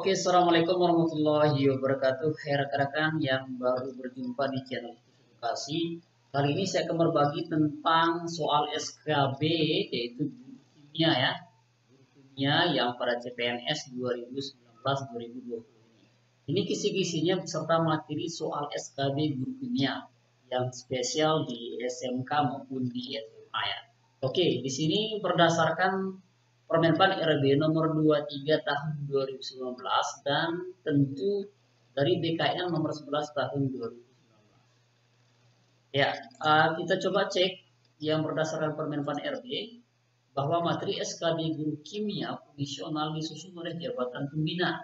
Oke, Assalamualaikum warahmatullahi wabarakatuh. Hai rekan-rekan yang baru berjumpa di channel edukasi. Kali ini saya akan berbagi tentang soal SKB, yaitu guru kimia ya. Guru kimia yang pada CPNS 2019-2020 ini. Ini kisi-kisinya beserta materi soal SKB guru kimia yang spesial di SMK maupun di SMA ya. Oke, di sini berdasarkan Permenpan RB nomor 23 tahun 2019 dan tentu dari BKN nomor 11 tahun 2019. Ya, kita coba cek yang berdasarkan Permenpan RB bahwa materi SKB guru kimia fungsional disusun oleh jabatan pembina.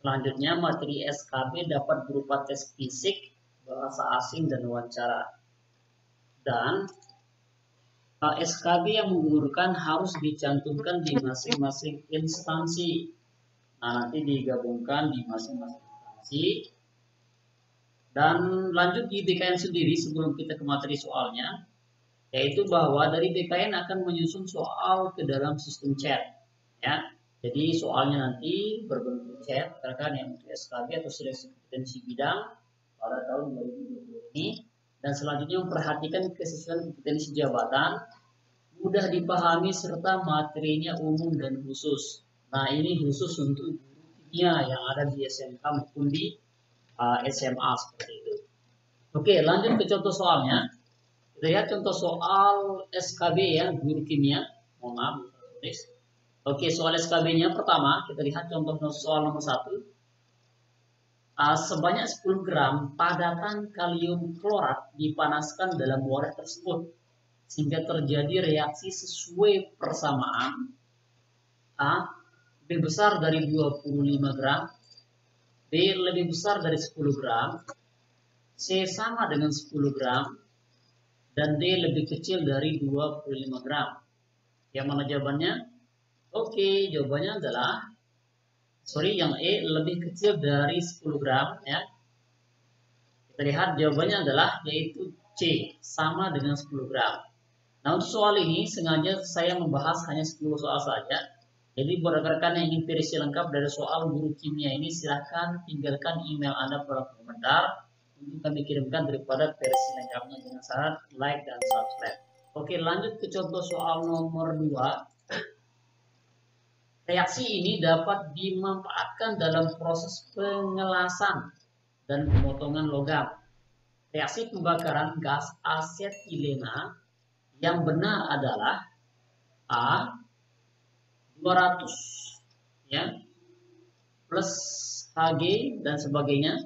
Selanjutnya materi SKB dapat berupa tes fisik, bahasa asing dan wawancara. Dan SKB yang menggugurkan harus dicantumkan di masing-masing instansi. Nah, nanti digabungkan di masing-masing instansi. Dan lanjut di BKN sendiri sebelum kita ke materi soalnya, yaitu bahwa dari BKN akan menyusun soal ke dalam sistem chat. Ya, jadi soalnya nanti berbentuk chat, rekan yang untuk SKB atau seleksi kompetensi bidang pada tahun 2020 ini. Dan selanjutnya memperhatikan kesesuaian kompetensi jabatan, mudah dipahami serta materinya umum dan khusus. Nah, ini khusus untuk guru kimia yang ada di SMK maupun di SMA seperti itu. Oke, lanjut ke contoh soalnya. Kita lihat contoh soal SKB ya, guru kimia. Mohon maaf, tulis. Oke, soal SKB-nya pertama, kita lihat contoh soal nomor 1. Sebanyak 10 gram padatan kalium klorat dipanaskan dalam wadah tersebut sehingga terjadi reaksi sesuai persamaan. A lebih besar dari 25 gram, B lebih besar dari 10 gram, C sama dengan 10 gram, dan D lebih kecil dari 25 gram. Yang mana jawabannya? Oke, jawabannya adalah yang E lebih kecil dari 10 gram ya. Kita lihat jawabannya adalah yaitu C, sama dengan 10 gram. Nah, untuk soal ini sengaja saya membahas hanya 10 soal saja. Jadi buat rekan-rekan yang ingin versi lengkap dari soal guru kimia ini, silahkan tinggalkan email Anda pada komentar untuk kami kirimkan daripada versi lengkapnya dengan syarat like dan subscribe. Oke, lanjut ke contoh soal nomor 2. Reaksi ini dapat dimanfaatkan dalam proses pengelasan dan pemotongan logam. Reaksi pembakaran gas asetilena yang benar adalah A 200 ya plus Hg dan sebagainya,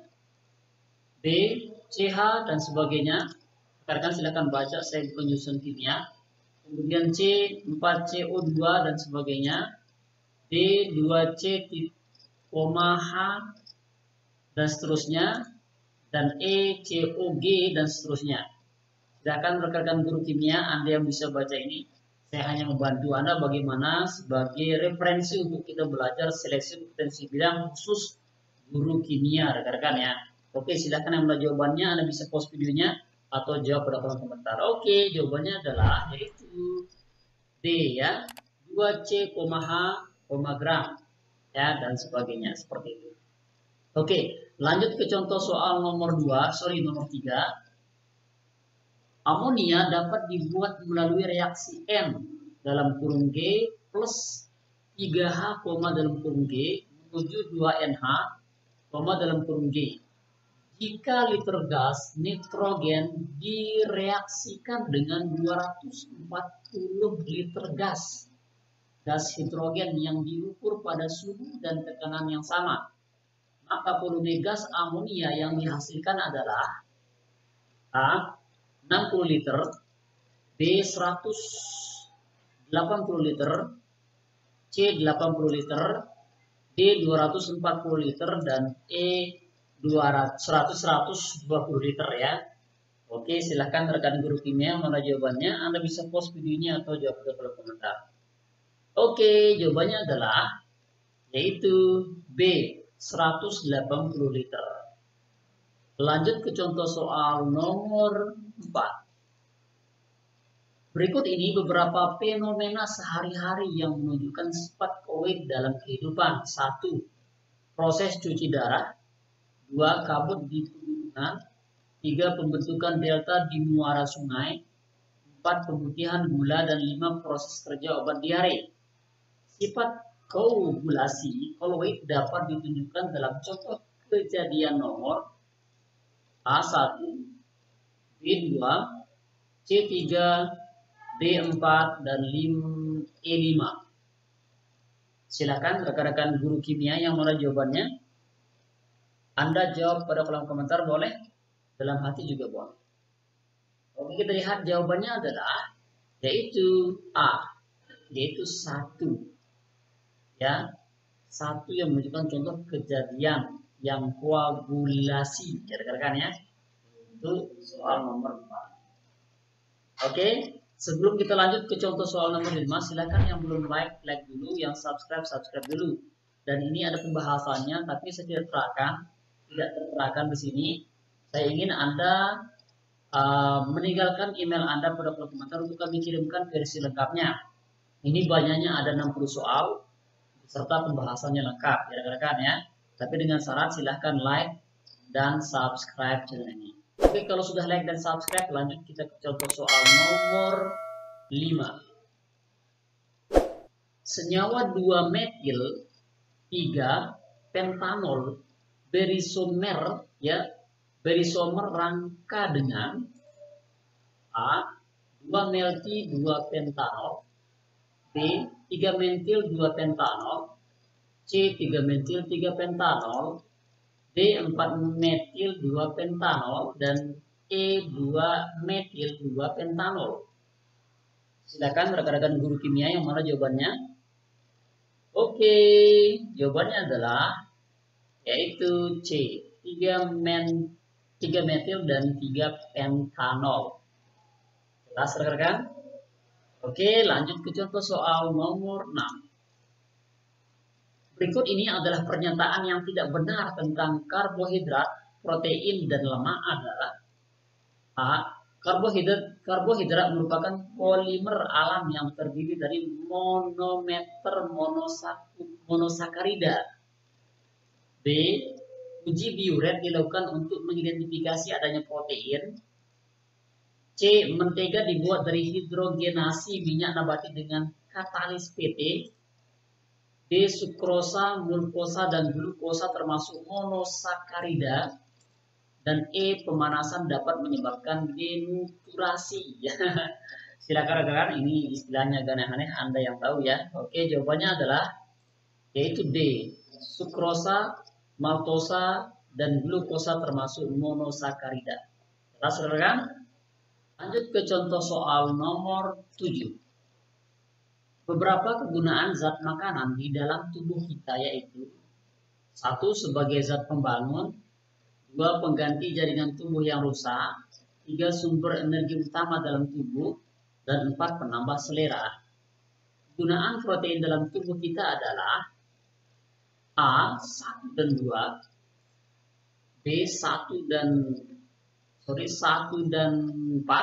B CH dan sebagainya. Rekan silakan baca, saya bukan jurusan kimia. Kemudian C 4CO2 dan sebagainya, D 2C H dan seterusnya, dan E COG dan seterusnya. Silakan rekan-rekan guru kimia Anda yang bisa baca ini. Saya hanya membantu Anda bagaimana sebagai referensi untuk kita belajar seleksi kompetensi bidang khusus guru kimia rekan-rekan ya. Oke, silakan yang melihat jawabannya Anda bisa post videonya atau jawab pada kolom komentar. Oke, jawabannya adalah yaitu D ya, 2C, H, gram ya dan sebagainya seperti itu. Oke, lanjut ke contoh soal nomor 3. Amonia dapat dibuat melalui reaksi N dalam kurung G plus 3H, dalam kurung G menuju 2NH, dalam kurung G. Jika liter gas nitrogen direaksikan dengan 240 liter gas hidrogen yang diukur pada suhu dan tekanan yang sama, maka volume gas amonia yang dihasilkan adalah A 60 liter, B 180 liter, C 80 liter, D 240 liter, dan E 120 liter ya. Oke, silahkan rekan guru kimia mana jawabannya. Anda bisa post videonya atau jawab di kolom komentar. Oke, jawabannya adalah yaitu B 180 liter. Lanjut ke contoh soal nomor 4. Berikut ini beberapa fenomena sehari-hari yang menunjukkan sifat koid dalam kehidupan. 1. proses cuci darah, 2. Kabut di pegunungan, 3. Pembentukan delta di muara sungai, 4. Pemutihan gula, dan 5. Proses kerja obat diare. Sifat koagulasi koloid dapat ditunjukkan dalam contoh kejadian nomor A1, B2, C3, D4, dan E5. Silakan rekan-rekan guru kimia yang mana jawabannya. Anda jawab pada kolom komentar boleh, dalam hati juga boleh. Oke, kita lihat jawabannya adalah yaitu A, yaitu 1. Ya, 1 yang menunjukkan contoh kejadian yang koagulasi, ya rekan-rekan ya. Itu soal nomor 4. Oke, sebelum kita lanjut ke contoh soal nomor 5, silakan yang belum like dulu, yang subscribe dulu. Dan ini ada pembahasannya, tapi saya tidak terterakan di sini. Saya ingin Anda meninggalkan email Anda pada kolom komentar untuk kami kirimkan versi lengkapnya. Ini banyaknya ada 60 soal serta pembahasannya lengkap ya rekan-rekan ya. Tapi dengan syarat silahkan like dan subscribe channel ini. Oke, kalau sudah like dan subscribe, lanjut kita ke contoh soal nomor 5. Senyawa 2-metil 3 pentanol berisomer ya, berisomer rangka dengan A 2-metil 2 pentanol, B 3-metil 2 pentanol, C 3-metil 3 pentanol, D 4-metil 2 pentanol, dan E 2-metil 2 pentanol. Silakan rekan-rekan guru kimia yang mana jawabannya. Oke, jawabannya adalah yaitu C 3-metil dan 3 pentanol. Jelas rekan-rekan? Oke, lanjut ke contoh soal nomor 6. Berikut ini adalah pernyataan yang tidak benar tentang karbohidrat, protein, dan lemak adalah A. Karbohidrat merupakan polimer alam yang terdiri dari monomer monosakarida. B. Uji biuret dilakukan untuk mengidentifikasi adanya protein. C. Mentega dibuat dari hidrogenasi minyak nabati dengan katalis PT. D. Sukrosa, glukosa, dan glukosa termasuk monosakarida. Dan E. Pemanasan dapat menyebabkan denaturasi. Silakan rekan-rekan, ini istilahnya agak aneh-aneh, Anda yang tahu ya. Oke, jawabannya adalah yaitu D. Sukrosa, maltosa, dan glukosa termasuk monosakarida. Jelas rekan-rekan? Lanjut ke contoh soal nomor 7. Beberapa kegunaan zat makanan di dalam tubuh kita yaitu 1. Sebagai zat pembangun, 2. Pengganti jaringan tubuh yang rusak, 3. Sumber energi utama dalam tubuh, dan 4. Penambah selera. Kegunaan protein dalam tubuh kita adalah A. 1 dan 2, B. 1 dan 4,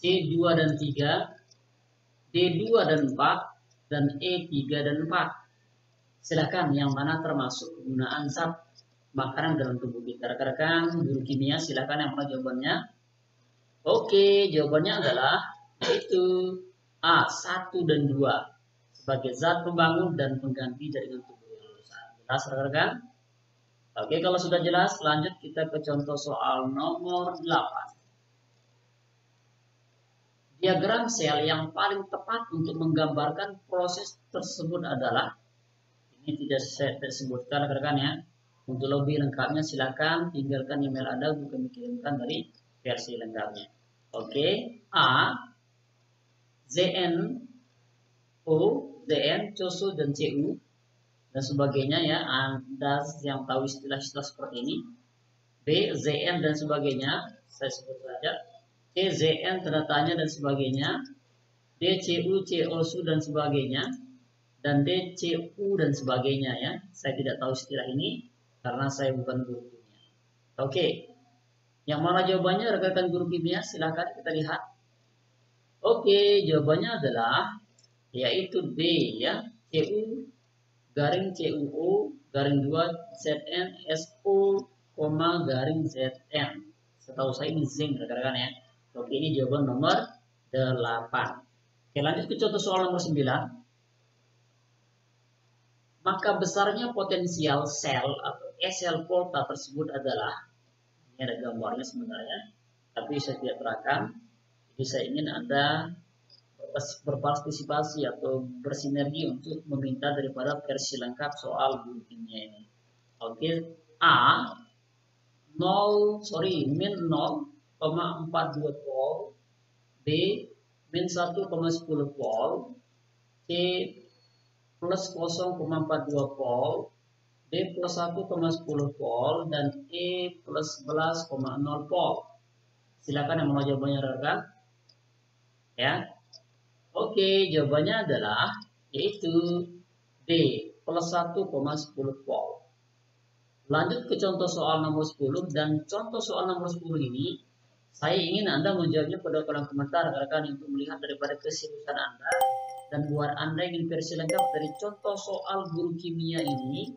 C 2 dan 3, D 2 dan 4, dan E 3 dan 4. Silakan yang mana termasuk kegunaan zat makanan dalam tubuh kita. Rekan-rekan guru kimia silakan yang mana jawabannya. Oke, jawabannya adalah yaitu A 1 dan 2 sebagai zat pembangun dan pengganti jaringan tubuh yang rusak. Jelas rekan-rekan? Oke, kalau sudah jelas, lanjut kita ke contoh soal nomor 8. Diagram sel yang paling tepat untuk menggambarkan proses tersebut adalah, ini tidak saya sebutkan rekan-rekan ya. Untuk lebih lengkapnya silakan tinggalkan email Anda untuk kami kirimkan dari versi lengkapnya. Oke, A, ZN, O, ZN, COSO, dan CU dan sebagainya ya. Anda yang tahu istilah-istilah seperti ini. B, ZN dan sebagainya, saya sebut saja. C, ZN tanda tanya dan sebagainya. D, CU, COSU dan sebagainya. Dan D, CU dan sebagainya ya. Saya tidak tahu istilah ini karena saya bukan guru kimia. Oke. Yang mana jawabannya rekan-rekan guru kimia? Silakan kita lihat. Oke, jawabannya adalah yaitu D ya. CU garing CUU garing 2 ZN SU garing ZN. Setahu saya ini zinc rekan-rekan ya. Oke, ini jawaban nomor 8. Oke, lanjut ke contoh soal nomor 9. Maka besarnya potensial sel atau sel volta tersebut adalah, ini ada gambarnya sebenarnya, tapi saya tidak terangkan. Jadi saya ingin Anda berpartisipasi atau bersinergi untuk meminta daripada versi lengkap soal guru kimia ini. Oke, A min 0,42 volt, B min 1,10 volt, C plus 0,42 volt, D plus 1,10 volt, dan E plus 11,0 volt. Silakan yang mau jawabannya rekan. Ya. Oke, jawabannya adalah yaitu D plus 1,10 volt. Lanjut ke contoh soal nomor 10, dan contoh soal nomor 10 ini saya ingin Anda menjawabnya pada kolom komentar rekan-rekan untuk melihat daripada keseriusan Anda, dan buat Anda yang ingin versi lengkap dari contoh soal guru kimia ini,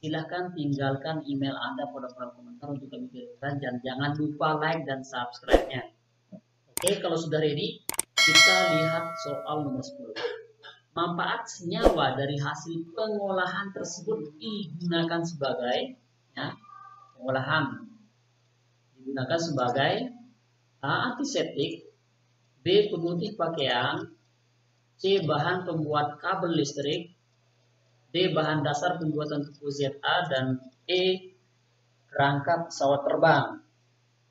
silahkan tinggalkan email Anda pada kolom komentar untuk kami kirimkan, dan jangan lupa like dan subscribe-nya. Oke, kalau sudah ready, kita lihat soal nomor 10. Manfaat senyawa dari hasil pengolahan tersebut digunakan sebagai pengolahan digunakan sebagai A. Antiseptik, B. Pemutih pakaian, C. Bahan pembuat kabel listrik, D. Bahan dasar pembuatan tubuh ZA, dan E. Kerangka pesawat terbang.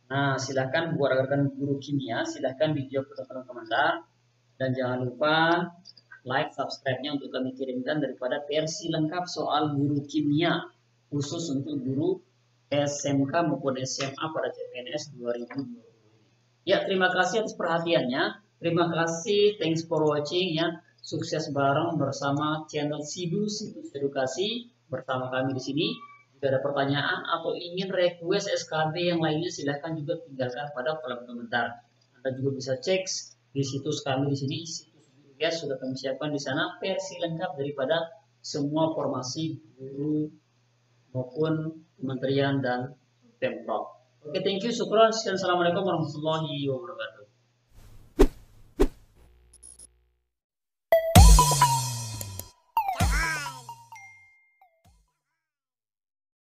Nah, silahkan buat rekan guru kimia, silahkan dijawab pada kolom komentar, dan jangan lupa like, subscribe-nya untuk kami kirimkan daripada versi lengkap soal guru kimia khusus untuk guru SMK maupun SMA pada CPNS 2020. Ya, terima kasih atas perhatiannya. Terima kasih, thanks for watching ya. Sukses bareng bersama channel Sidu Situs Edukasi bersama kami di sini. Jika ada pertanyaan atau ingin request SKB yang lainnya, silahkan juga tinggalkan pada kolom komentar. Anda juga bisa cek di situs kami di sini, situs ya, sudah kami siapkan di sana versi lengkap daripada semua formasi guru maupun kementerian dan Pemprov. Oke, thank you, syukron. Assalamualaikum warahmatullahi wabarakatuh.